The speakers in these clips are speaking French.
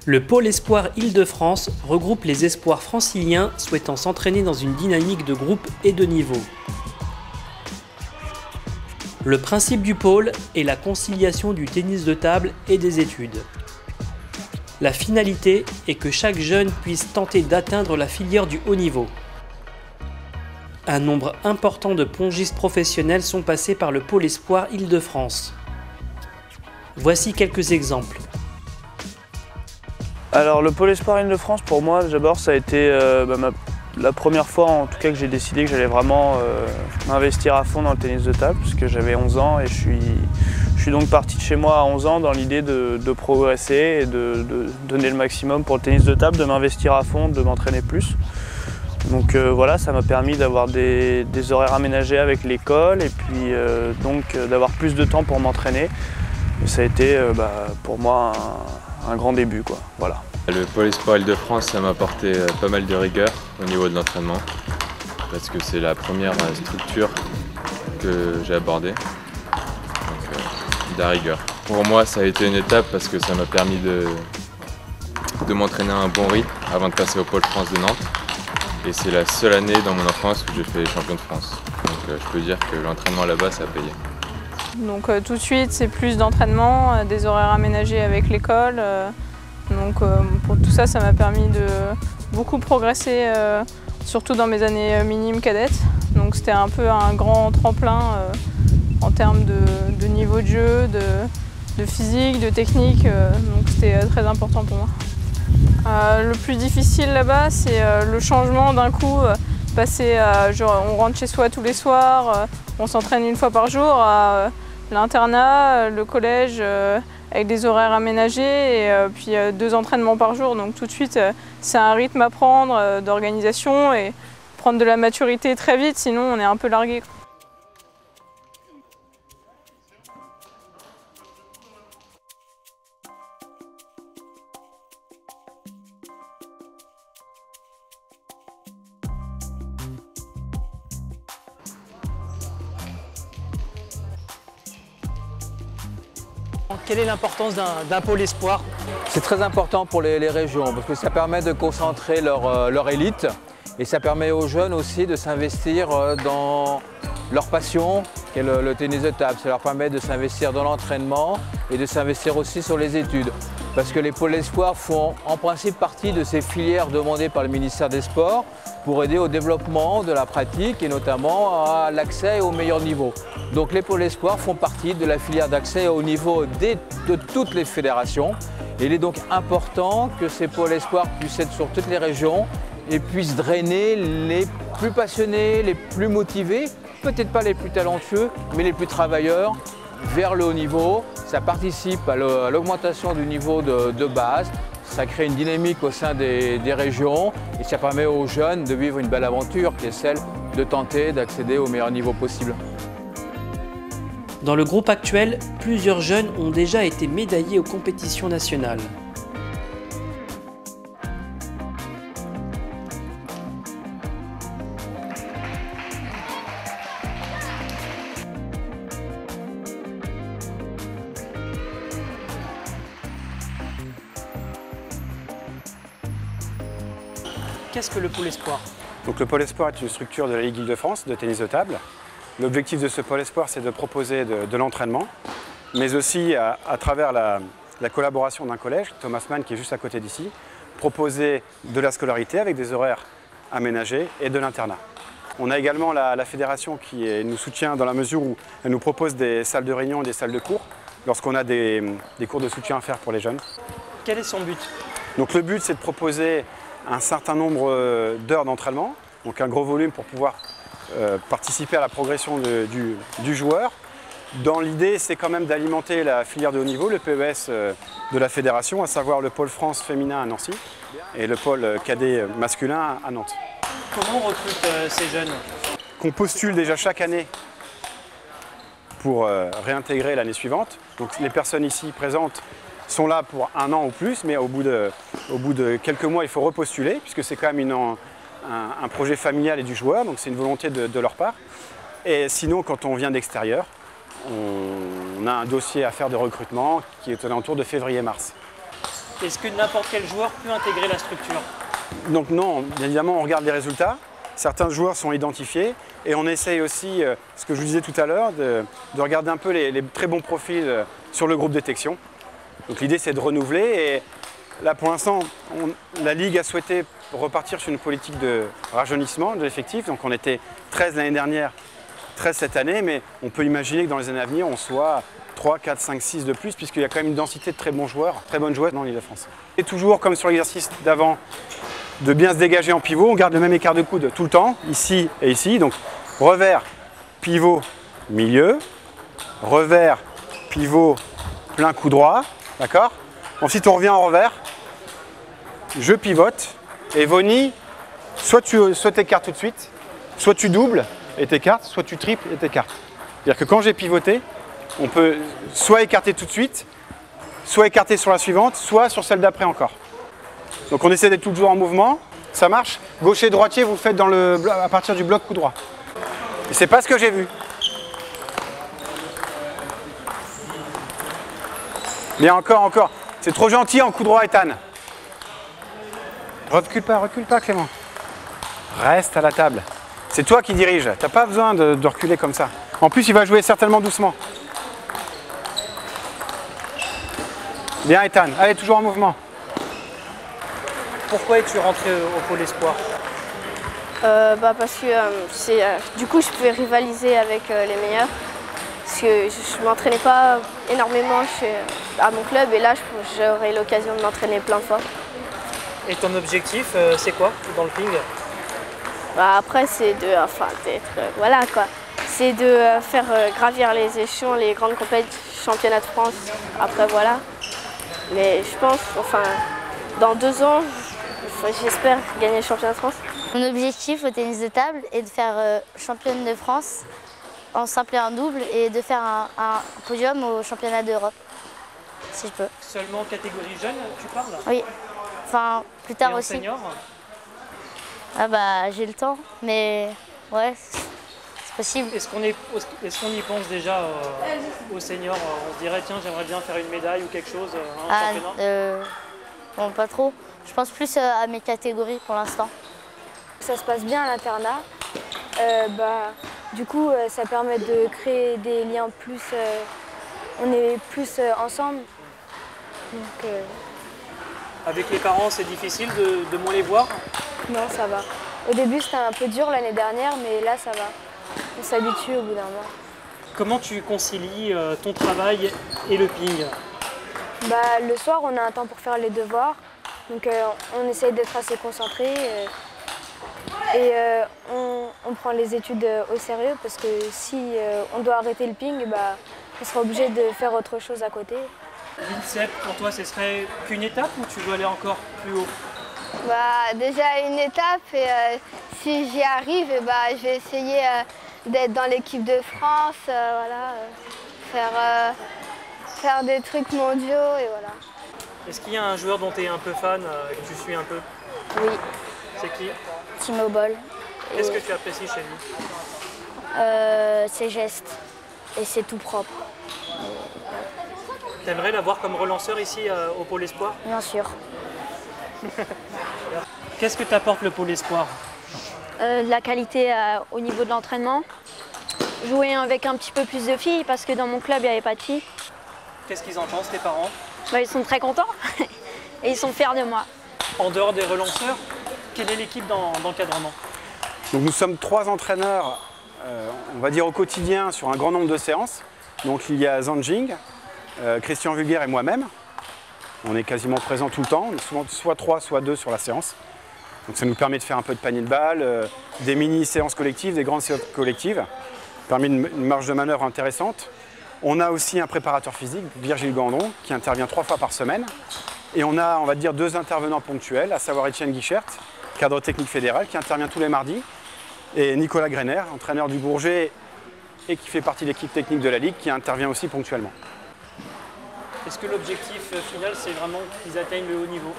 Le pôle espoir Île-de-France regroupe les espoirs franciliens souhaitant s'entraîner dans une dynamique de groupe et de niveau. Le principe du pôle est la conciliation du tennis de table et des études. La finalité est que chaque jeune puisse tenter d'atteindre la filière du haut niveau. Un nombre important de pongistes professionnels sont passés par le pôle espoir Île-de-France. Voici quelques exemples. Alors le pôle espoir Île-de-France, pour moi d'abord ça a été la première fois en tout cas que j'ai décidé que j'allais vraiment m'investir à fond dans le tennis de table, puisque j'avais 11 ans et je suis donc parti de chez moi à 11 ans dans l'idée de progresser et de donner le maximum pour le tennis de table, de m'investir à fond, de m'entraîner plus. Donc voilà, ça m'a permis d'avoir des horaires aménagés avec l'école et puis donc d'avoir plus de temps pour m'entraîner. Ça a été pour moi un grand début, quoi. Voilà. Le pôle espoir Île-de-France, ça m'a apporté pas mal de rigueur au niveau de l'entraînement parce que c'est la première structure que j'ai abordée, donc de la rigueur. Pour moi, ça a été une étape parce que ça m'a permis de m'entraîner à un bon rythme avant de passer au pôle France de Nantes. Et c'est la seule année dans mon enfance où j'ai fait champion de France. Donc je peux dire que l'entraînement là-bas, ça a payé. Donc tout de suite, c'est plus d'entraînement, des horaires aménagés avec l'école. Donc pour tout ça, ça m'a permis de beaucoup progresser, surtout dans mes années minimes cadettes. Donc c'était un peu un grand tremplin en termes de niveau de jeu, de physique, de technique. Donc c'était très important pour moi. Le plus difficile là-bas, c'est le changement d'un coup, passer on rentre chez soi tous les soirs, on s'entraîne une fois par jour, à l'internat, le collège, avec des horaires aménagés et puis 2 entraînements par jour. Donc tout de suite, c'est un rythme à prendre d'organisation et prendre de la maturité très vite, sinon on est un peu largué. Quelle est l'importance d'un pôle espoir? C'est très important pour les régions parce que ça permet de concentrer leur élite et ça permet aux jeunes aussi de s'investir dans leur passion qui est le tennis de table. Ça leur permet de s'investir dans l'entraînement et de s'investir aussi sur les études. Parce que les pôles espoirs font en principe partie de ces filières demandées par le ministère des Sports pour aider au développement de la pratique et notamment à l'accès au meilleur niveau. Donc les pôles espoirs font partie de la filière d'accès au niveau de toutes les fédérations. Et il est donc important que ces pôles espoirs puissent être sur toutes les régions et puissent drainer les plus passionnés, les plus motivés, peut-être pas les plus talentueux, mais les plus travailleurs vers le haut niveau. Ça participe à l'augmentation du niveau de base, ça crée une dynamique au sein des régions et ça permet aux jeunes de vivre une belle aventure qui est celle de tenter d'accéder au meilleur niveau possible. Dans le groupe actuel, plusieurs jeunes ont déjà été médaillés aux compétitions nationales. Qu'est-ce que le pôle espoir? Donc, le pôle espoir est une structure de la Ligue Île-de-France de tennis de table. L'objectif de ce pôle espoir, c'est de proposer de l'entraînement, mais aussi à travers la collaboration d'un collège, Thomas Mann qui est juste à côté d'ici, proposer de la scolarité avec des horaires aménagés et de l'internat. On a également la fédération qui nous soutient dans la mesure où elle nous propose des salles de réunion et des salles de cours lorsqu'on a des cours de soutien à faire pour les jeunes. Quel est son but? Donc le but, c'est de proposer un certain nombre d'heures d'entraînement, donc un gros volume pour pouvoir participer à la progression du joueur. Dans l'idée, c'est quand même d'alimenter la filière de haut niveau, le PES de la fédération, à savoir le pôle France féminin à Nancy et le pôle cadet masculin à Nantes. Comment on recrute ces jeunes? Qu'on postule déjà chaque année pour réintégrer l'année suivante. Donc les personnes ici présentes sont là pour 1 an ou plus, mais au bout de quelques mois, il faut repostuler, puisque c'est quand même un projet familial et du joueur, donc c'est une volonté de leur part. Et sinon, quand on vient d'extérieur, on a un dossier à faire de recrutement qui est aux alentours de février-mars. Est-ce que n'importe quel joueur peut intégrer la structure? Donc non, bien évidemment, on regarde les résultats. Certains joueurs sont identifiés et on essaye aussi, ce que je vous disais tout à l'heure, de regarder un peu les très bons profils sur le groupe détection. Donc l'idée, c'est de renouveler. Et là, pour l'instant, la Ligue a souhaité repartir sur une politique de rajeunissement de l'effectif. Donc on était 13 l'année dernière, 13 cette année, mais on peut imaginer que dans les années à venir, on soit 3, 4, 5, 6 de plus, puisqu'il y a quand même une densité de très bons joueurs, très bonnes joueuses dans l'Île-de-France. Et toujours, comme sur l'exercice d'avant, de bien se dégager en pivot. On garde le même écart de coude tout le temps, ici et ici. Donc revers, pivot, milieu. Revers, pivot, plein coup droit. D'accord? Ensuite, on revient en revers. Je pivote. Et Vonny, soit tu écartes tout de suite, soit tu doubles et t'écartes, soit tu triples et t'écartes. C'est-à-dire que quand j'ai pivoté, on peut soit écarter tout de suite, soit écarter sur la suivante, soit sur celle d'après encore. Donc on essaie d'être toujours en mouvement, ça marche. Gaucher, droitier, vous faites à partir du bloc coup droit. Et c'est pas ce que j'ai vu. Bien, encore. C'est trop gentil en coup droit, Ethan. Recule pas, Clément. Reste à la table. C'est toi qui dirige. T'as pas besoin de reculer comme ça. En plus, il va jouer certainement doucement. Bien, Ethan. Allez, toujours en mouvement. Pourquoi es-tu rentré au Pôle Espoir? Parce que du coup je pouvais rivaliser avec les meilleurs. Parce que je ne m'entraînais pas énormément à mon club et là j'aurai l'occasion de m'entraîner plein de fois. Et ton objectif, c'est quoi dans le ping? Après c'est voilà quoi. C'est de faire gravir les échelons, les grandes compétitions, championnats de France. Après voilà. Mais je pense, dans 2 ans, j'espère gagner le championnat de France. Mon objectif au tennis de table est de faire championne de France en simple et en double et de faire un podium au championnat d'Europe, si je peux. Seulement catégorie jeune, tu parles? Oui, plus tard et en aussi. Senior? J'ai le temps, mais ouais, c'est possible. Est-ce qu'on y pense déjà au senior? On se dirait, tiens, j'aimerais bien faire une médaille ou quelque chose, un championnat? Bon, pas trop. Je pense plus à mes catégories pour l'instant. Ça se passe bien à l'internat. Du coup, ça permet de créer des liens plus... on est plus ensemble. Donc, Avec les parents, c'est difficile de moins les voir? Non, ça va. Au début, c'était un peu dur l'année dernière, mais là, ça va. On s'habitue au bout d'un moment. Comment tu concilies ton travail et le ping? Le soir, on a un temps pour faire les devoirs. Donc, on essaye d'être assez concentré. Et on prend les études au sérieux parce que si on doit arrêter le ping, on sera obligé de faire autre chose à côté. L'INSEP, pour toi, ce serait qu'une étape ou tu veux aller encore plus haut? Déjà une étape et si j'y arrive, je vais essayer d'être dans l'équipe de France, faire des trucs mondiaux et voilà. Est-ce qu'il y a un joueur dont tu es un peu fan, que tu suis un peu? Oui. C'est qui? Timo Boll. Qu'est-ce que tu apprécies chez lui? Ses gestes et c'est tout propre. T'aimerais l'avoir comme relanceur ici au Pôle Espoir? Bien sûr. Qu'est-ce que t'apporte le Pôle Espoir? De la qualité au niveau de l'entraînement. Jouer avec un petit peu plus de filles parce que dans mon club, il n'y avait pas de filles. Qu'est-ce qu'ils en pensent, tes parents? Ils sont très contents et ils sont fiers de moi. En dehors des relanceurs, quelle est l'équipe d'encadrement? Donc nous sommes 3 entraîneurs, on va dire au quotidien, sur un grand nombre de séances. Donc il y a Zanjing, Christian Vulgaire et moi-même. On est quasiment présents tout le temps, on est souvent soit 3, soit 2 sur la séance. Donc ça nous permet de faire un peu de panier de balles, des mini-séances collectives, des grandes séances collectives. Ça permet une marge de manœuvre intéressante. On a aussi un préparateur physique, Virgile Gandon, qui intervient 3 fois par semaine. Et on a, on va dire, 2 intervenants ponctuels, à savoir Étienne Guichert, cadre technique fédéral, qui intervient tous les mardis, et Nicolas Greiner, entraîneur du Bourget et qui fait partie de l'équipe technique de la Ligue, qui intervient aussi ponctuellement. Est-ce que l'objectif final, c'est vraiment qu'ils atteignent le haut niveau?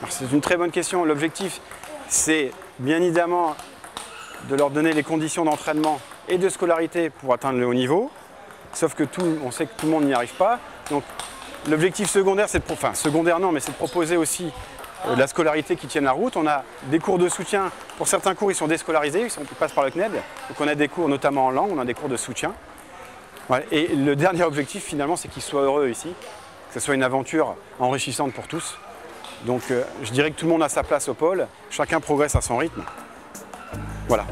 C'est une très bonne question. L'objectif, c'est bien évidemment de leur donner les conditions d'entraînement et de scolarité pour atteindre le haut niveau. Sauf que on sait que tout le monde n'y arrive pas. Donc L'objectif secondaire, c'est secondaire non, mais c'est de proposer aussi de la scolarité qui tienne la route. On a des cours de soutien. Pour certains cours, ils sont déscolarisés, ils passent par le CNED. Donc on a des cours notamment en langue, on a des cours de soutien. Voilà. Et le dernier objectif, finalement, c'est qu'ils soient heureux ici, que ce soit une aventure enrichissante pour tous. Donc je dirais que tout le monde a sa place au pôle, chacun progresse à son rythme. Voilà.